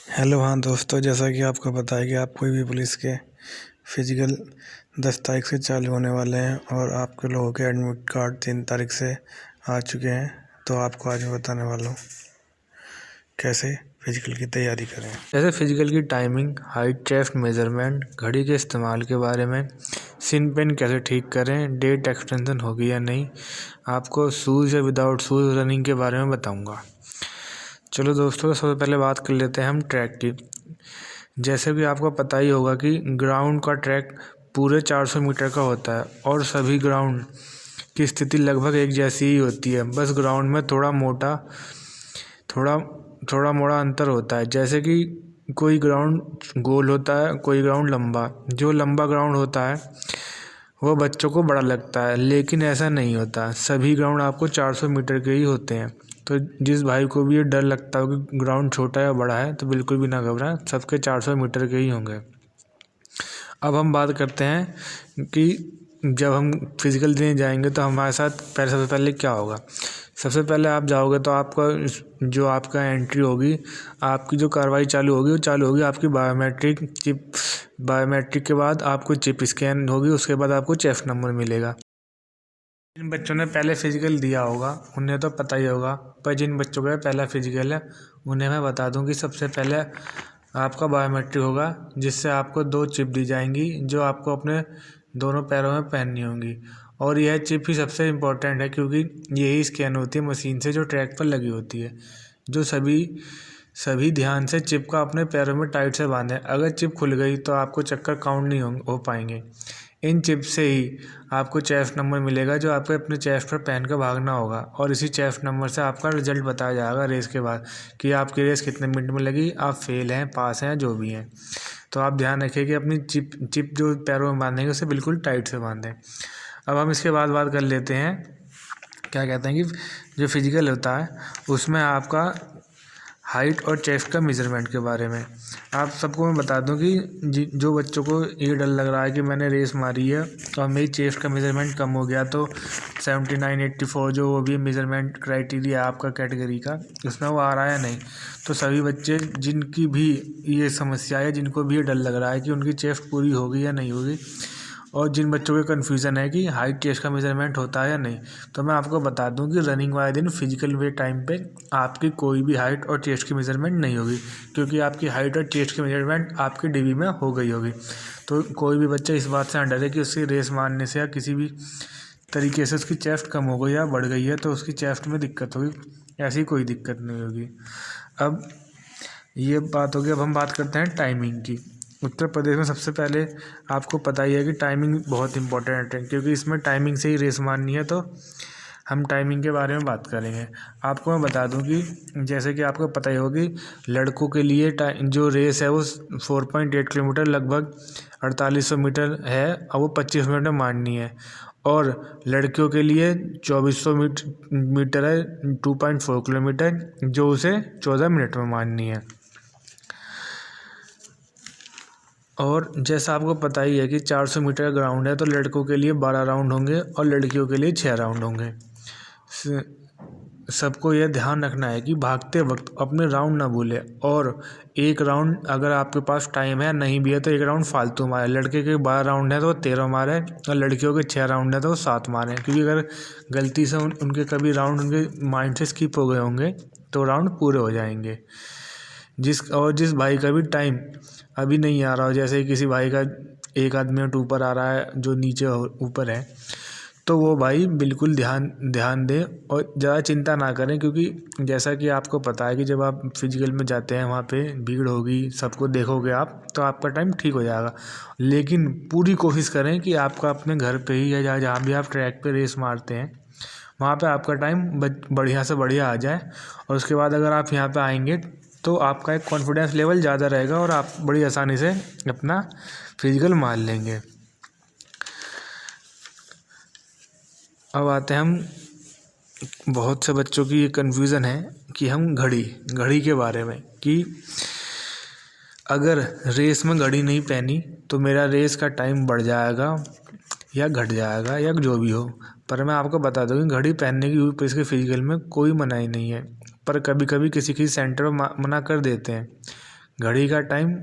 Hello. हाँ दोस्तों, जैसा कि आपको पता है कि आप कोई भी पुलिस के फिजिकल 10 तारीख से चालू होने वाले हैं और आपके लोगों के एडमिट कार्ड 3 तारीख से आ चुके हैं। तो आपको आज मैं बताने वाला हूँ कैसे फिजिकल की तैयारी करें। जैसे फिजिकल की टाइमिंग, हाइट, चेस्ट मेजरमेंट, घड़ी के इस्तेमाल के बारे में, सिन पेन कैसे ठीक करें, डेट एक्सटेंशन होगी या नहीं, आपको शूज़ या विदाउट शूज़ रनिंग के बारे में बताऊंगा। चलो दोस्तों, सबसे पहले बात कर लेते हैं हम ट्रैक की। जैसे कि आपको पता ही होगा कि ग्राउंड का ट्रैक पूरे 400 मीटर का होता है और सभी ग्राउंड की स्थिति लगभग एक जैसी ही होती है। बस ग्राउंड में थोड़ा मोड़ा अंतर होता है। जैसे कि कोई ग्राउंड गोल होता है, कोई ग्राउंड लंबा। जो लंबा ग्राउंड होता है वो बच्चों को बड़ा लगता है, लेकिन ऐसा नहीं होता। सभी ग्राउंड आपको 400 मीटर के ही होते हैं। तो जिस भाई को भी ये डर लगता हो कि ग्राउंड छोटा या बड़ा है, तो बिल्कुल भी ना घबराएं, सबके 400 मीटर के ही होंगे। अब हम बात करते हैं कि जब हम फिज़िकल देने जाएंगे तो हमारे साथ सबसे पहले क्या होगा। सबसे पहले आप जाओगे तो आपका एंट्री होगी, आपकी जो कार्रवाई चालू होगी वो चालू होगी आपकी बायोमेट्रिक चिप। बायोमेट्रिक के बाद आपको चिप स्कैन होगी, उसके बाद आपको चेस्ट नंबर मिलेगा। जिन बच्चों ने पहले फिजिकल दिया होगा उन्हें तो पता ही होगा, पर जिन बच्चों का पहला फिजिकल है उन्हें मैं बता दूं कि सबसे पहले आपका बायोमेट्रिक होगा, जिससे आपको 2 चिप दी जाएंगी जो आपको अपने दोनों पैरों में पहननी होंगी। और यह चिप ही सबसे इम्पोर्टेंट है क्योंकि यही स्कैन होती है मशीन से जो ट्रैक पर लगी होती है। जो सभी ध्यान से चिप का अपने पैरों में टाइट से बांधें। अगर चिप खुल गई तो आपको चक्कर काउंट नहीं हो पाएंगे। इन चिप से ही आपको चेस्ट नंबर मिलेगा जो आपको अपने चेस्ट पर पहन कर भागना होगा, और इसी चेस्ट नंबर से आपका रिजल्ट बताया जाएगा रेस के बाद कि आपकी रेस कितने मिनट में लगी, आप फेल हैं, पास हैं, जो भी हैं। तो आप ध्यान रखिए कि अपनी चिप जो पैरों में बांधेंगे उसे बिल्कुल टाइट से बांधें। अब हम इसके बाद बात कर लेते हैं, क्या कहते हैं कि जो फिजिकल होता है उसमें आपका हाइट और चेस्ट का मेज़रमेंट के बारे में आप सबको मैं बता दूं कि जो बच्चों को ये डर लग रहा है कि मैंने रेस मारी है और मेरी चेस्ट का मेज़रमेंट कम हो गया, तो 79-84 जो वो भी मेज़रमेंट क्राइटेरिया है आपका कैटेगरी का, उसमें वो आ रहा है नहीं। तो सभी बच्चे जिनकी भी ये समस्या है, जिनको भी ये डर लग रहा है कि उनकी चेस्ट पूरी होगी या नहीं होगी, और जिन बच्चों के कन्फ्यूज़न है कि हाइट चेस्ट का मेज़रमेंट होता है या नहीं, तो मैं आपको बता दूं कि रनिंग वाले दिन फिजिकल वे टाइम पे आपकी कोई भी हाइट और चेस्ट की मेज़रमेंट नहीं होगी, क्योंकि आपकी हाइट और चेस्ट की मेज़रमेंट आपकी डीबी में हो गई होगी। तो कोई भी बच्चा इस बात से ना डरे कि उसकी रेस मारने से या किसी भी तरीके से उसकी चेस्ट कम हो गई या बढ़ गई है तो उसकी चेस्ट में दिक्कत होगी। ऐसी कोई दिक्कत नहीं होगी। अब ये बात होगी। अब हम बात करते हैं टाइमिंग की। उत्तर प्रदेश में सबसे पहले आपको पता ही है कि टाइमिंग बहुत इंपॉर्टेंट है, क्योंकि इसमें टाइमिंग से ही रेस मारनी है। तो हम टाइमिंग के बारे में बात करेंगे। आपको मैं बता दूं कि जैसे कि आपको पता ही होगी, लड़कों के लिए जो रेस है वो 4.8 किलोमीटर लगभग 4800 मीटर है और वो 25 मिनट में मारनी है। और लड़कियों के लिए 2400 मीटर है, 2.4 किलोमीटर, जो उसे 14 मिनट में मारनी है। और जैसा आपको पता ही है कि 400 मीटर ग्राउंड है, तो लड़कों के लिए 12 राउंड होंगे और लड़कियों के लिए 6 राउंड होंगे। सबको यह ध्यान रखना है कि भागते वक्त अपने राउंड ना भूलें, और एक राउंड अगर आपके पास टाइम है, नहीं भी है तो एक राउंड फालतू मारे। लड़के के 12 राउंड है तो 13 मारे, और लड़कियों के 6 राउंड है तो 7 मारें, क्योंकि अगर गलती से उनके कभी राउंड उनके माइंड से स्किप हो गए होंगे तो राउंड पूरे हो जाएंगे। जिस भाई का भी टाइम अभी नहीं आ रहा हो, जैसे किसी भाई का एक आध मिनट ऊपर आ रहा है जो नीचे ऊपर है, तो वो भाई बिल्कुल ध्यान दें और ज़्यादा चिंता ना करें, क्योंकि जैसा कि आपको पता है कि जब आप फिजिकल में जाते हैं वहाँ पे भीड़ होगी, सबको देखोगे आप, तो आपका टाइम ठीक हो जाएगा। लेकिन पूरी कोशिश करें कि आपका अपने घर पे ही या जहाँ भी आप ट्रैक पे रेस मारते हैं वहाँ पे आपका टाइम बढ़िया से बढ़िया आ जाए। और उसके बाद अगर आप यहाँ पे आएंगे तो आपका एक कॉन्फिडेंस लेवल ज़्यादा रहेगा और आप बड़ी आसानी से अपना फिजिकल मार लेंगे। अब आते हैं हम, बहुत से बच्चों की ये कन्फ्यूज़न है कि हम घड़ी के बारे में, कि अगर रेस में घड़ी नहीं पहनी तो मेरा रेस का टाइम बढ़ जाएगा या घट जाएगा या जो भी हो। पर मैं आपको बता दूं कि घड़ी पहनने की यूपी के फिजिकल में कोई मनाही नहीं है, पर कभी कभी किसी सेंटर में मना कर देते हैं घड़ी का टाइम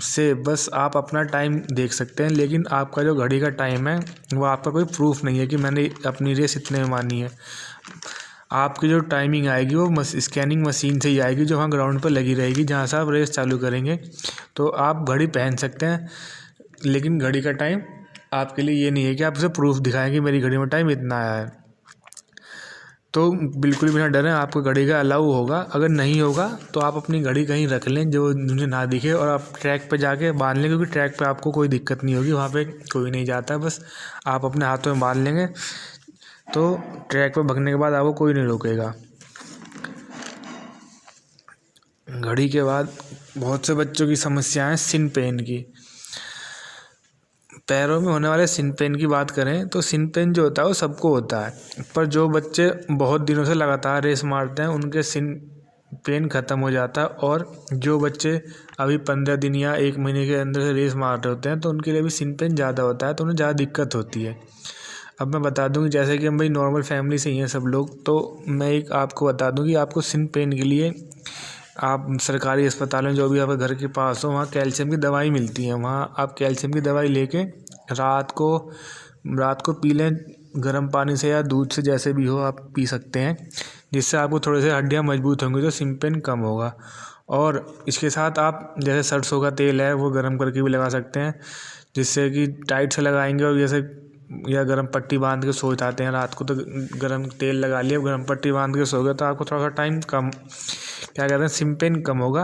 से बस आप अपना टाइम देख सकते हैं, लेकिन आपका जो घड़ी का टाइम है वो आपका कोई प्रूफ नहीं है कि मैंने अपनी रेस इतने में मानी है। आपकी जो टाइमिंग आएगी वो स्कैनिंग मशीन से ही आएगी, जो वहाँ ग्राउंड पर लगी रहेगी जहाँ से आप रेस चालू करेंगे। तो आप घड़ी पहन सकते हैं, लेकिन घड़ी का टाइम आपके लिए ये नहीं है कि आप उसे प्रूफ दिखाएं कि मेरी घड़ी में टाइम इतना आया है। तो बिल्कुल भी ना डरें, आपको घड़ी का अलाउ होगा। अगर नहीं होगा तो आप अपनी घड़ी कहीं रख लें जो मुझे ना दिखे, और आप ट्रैक पे जाके बांध लें, क्योंकि ट्रैक पे आपको कोई दिक्कत नहीं होगी, वहाँ पे कोई नहीं जाता है। बस आप अपने हाथों में बांध लेंगे तो ट्रैक पे भगने के बाद आपको कोई नहीं रोकेगा। घड़ी के बाद बहुत से बच्चों की समस्या है सिन पेन की। पैरों में होने वाले सिन पेन की बात करें तो सिन पेन जो होता है वो सबको होता है, पर जो बच्चे बहुत दिनों से लगातार रेस मारते हैं उनके सिन पेन ख़त्म हो जाता है। और जो बच्चे अभी 15 दिन या 1 महीने के अंदर से रेस मार रहे होते हैं तो उनके लिए भी सिन पेन ज़्यादा होता है, तो उन्हें ज़्यादा दिक्कत होती है। अब मैं बता दूं कि जैसे कि हम भाई नॉर्मल फैमिली से ही हैं सब लोग, तो मैं एक आपको बता दूं कि आपको सिन पेन के लिए आप सरकारी अस्पताल में जो भी आपके घर के पास हो वहाँ कैल्शियम की दवाई मिलती है। वहाँ आप कैल्शियम की दवाई लेके रात को पी लें, गर्म पानी से या दूध से, जैसे भी हो आप पी सकते हैं, जिससे आपको थोड़े से हड्डियाँ मजबूत होंगी तो सिन पेन कम होगा। और इसके साथ आप जैसे सरसों का तेल है वो गर्म करके भी लगा सकते हैं, जिससे कि टाइट से लगाएंगे और जैसे या गर्म पट्टी बांध के सो जाते हैं रात को, तो गर्म तेल लगा लिया, गर्म पट्टी बांध के सो गए, तो आपको थोड़ा सा टाइम कम क्या कहते हैं सिन पेन कम होगा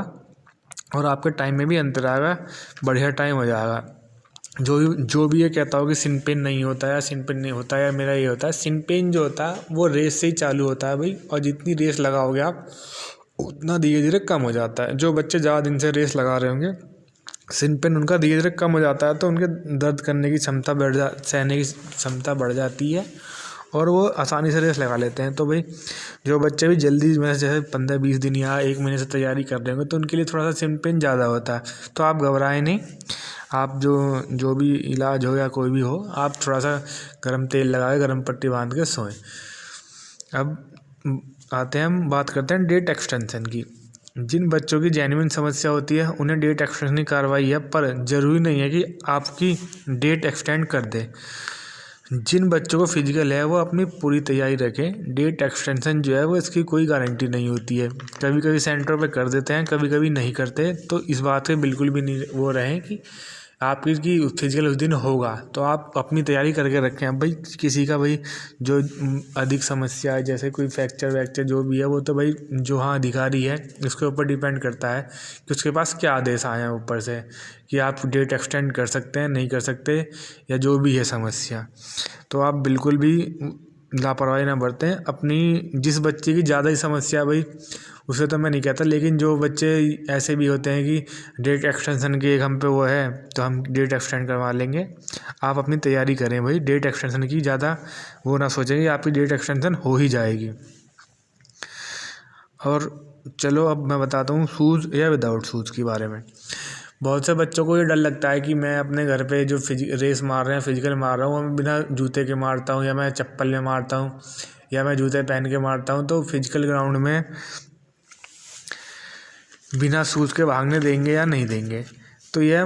और आपके टाइम में भी अंतर आएगा, बढ़िया टाइम हो जाएगा। जो भी ये कहता हो कि सिन पेन नहीं होता है या सिन पेन नहीं होता है या मेरा ये होता है, सिन पेन जो होता है वो रेस से ही चालू होता है भाई, और जितनी रेस लगाओगे आप उतना धीरे धीरे कम हो जाता है। जो बच्चे ज़्यादा दिन से रेस लगा रहे होंगे सिन पेन उनका धीरे धीरे कम हो जाता है, तो उनके दर्द करने की क्षमता सहने की क्षमता बढ़ जाती है और वो आसानी से रेस लगा लेते हैं। तो भाई जो बच्चे भी जल्दी में जैसे 15-20 दिन या 1 महीने से तैयारी कर रहे होंगे तो उनके लिए थोड़ा सा सिन पेन ज़्यादा होता है, तो आप घबराएं नहीं। आप जो भी इलाज हो या कोई भी हो, आप थोड़ा सा गर्म तेल लगा के गर्म पट्टी बांध के सोएं। अब आते हैं, हम बात करते हैं डेट एक्सटेंशन की। जिन बच्चों की जेन्युइन समस्या होती है उन्हें डेट एक्सटेंशन की कार्रवाई है, पर ज़रूरी नहीं है कि आपकी डेट एक्सटेंड कर दे। जिन बच्चों को फिजिकल है वो अपनी पूरी तैयारी रखें। डेट एक्सटेंशन जो है वो इसकी कोई गारंटी नहीं होती है, कभी कभी सेंटर पे कर देते हैं, कभी कभी नहीं करते। तो इस बात पे बिल्कुल भी नहीं वो रहें कि आपकी फिजिकल उस दिन होगा, तो आप अपनी तैयारी करके रखें। अब भाई किसी का भाई जो अधिक समस्या है, जैसे कोई फ्रैक्चर वैक्चर जो भी है, वो तो भाई जो हाँ अधिकारी है उसके ऊपर डिपेंड करता है कि उसके पास क्या आदेश आए हैं ऊपर से कि आप डेट एक्सटेंड कर सकते हैं नहीं कर सकते, या जो भी है समस्या। तो आप बिल्कुल भी लापरवाही ना बरतें। अपनी जिस बच्चे की ज़्यादा ही समस्या भाई उसे तो मैं नहीं कहता, लेकिन जो बच्चे ऐसे भी होते हैं कि डेट एक्सटेंशन की एक हम पे वो है तो हम डेट एक्सटेंड करवा लेंगे, आप अपनी तैयारी करें भाई। डेट एक्सटेंशन की ज़्यादा वो ना सोचें कि आपकी डेट एक्सटेंशन हो ही जाएगी। और चलो अब मैं बताता हूँ शूज़ या विदाउट शूज़ के बारे में। बहुत से बच्चों को ये डर लगता है कि मैं अपने घर पे जो रेस मार रहे हैं फिजिकल मार रहा हूँ, मैं बिना जूते के मारता हूँ या मैं चप्पल में मारता हूँ या मैं जूते पहन के मारता हूँ, तो फिजिकल ग्राउंड में बिना शूज़ के भागने देंगे या नहीं देंगे। तो यह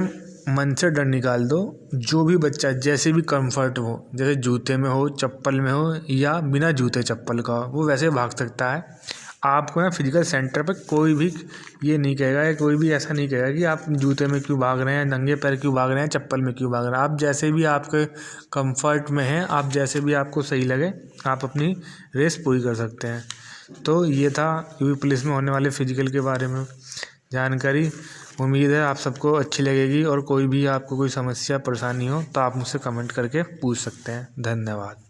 मन से डर निकाल दो। जो भी बच्चा जैसे भी कंफर्ट हो, जैसे जूते में हो, चप्पल में हो या बिना जूते चप्पल का हो, वो वैसे भाग सकता है। आपको ना फिजिकल सेंटर पे कोई भी ये नहीं कहेगा या कोई भी ऐसा नहीं कहेगा कि आप जूते में क्यों भाग रहे हैं, नंगे पैर क्यों भाग रहे हैं, चप्पल में क्यों भाग रहे हैं। आप जैसे भी आपके कंफर्ट में हैं, आप जैसे भी आपको सही लगे, आप अपनी रेस पूरी कर सकते हैं। तो ये था यूपी पुलिस में होने वाले फिजिकल के बारे में जानकारी। उम्मीद है आप सबको अच्छी लगेगी, और कोई भी आपको कोई समस्या परेशानी हो तो आप मुझसे कमेंट करके पूछ सकते हैं। धन्यवाद।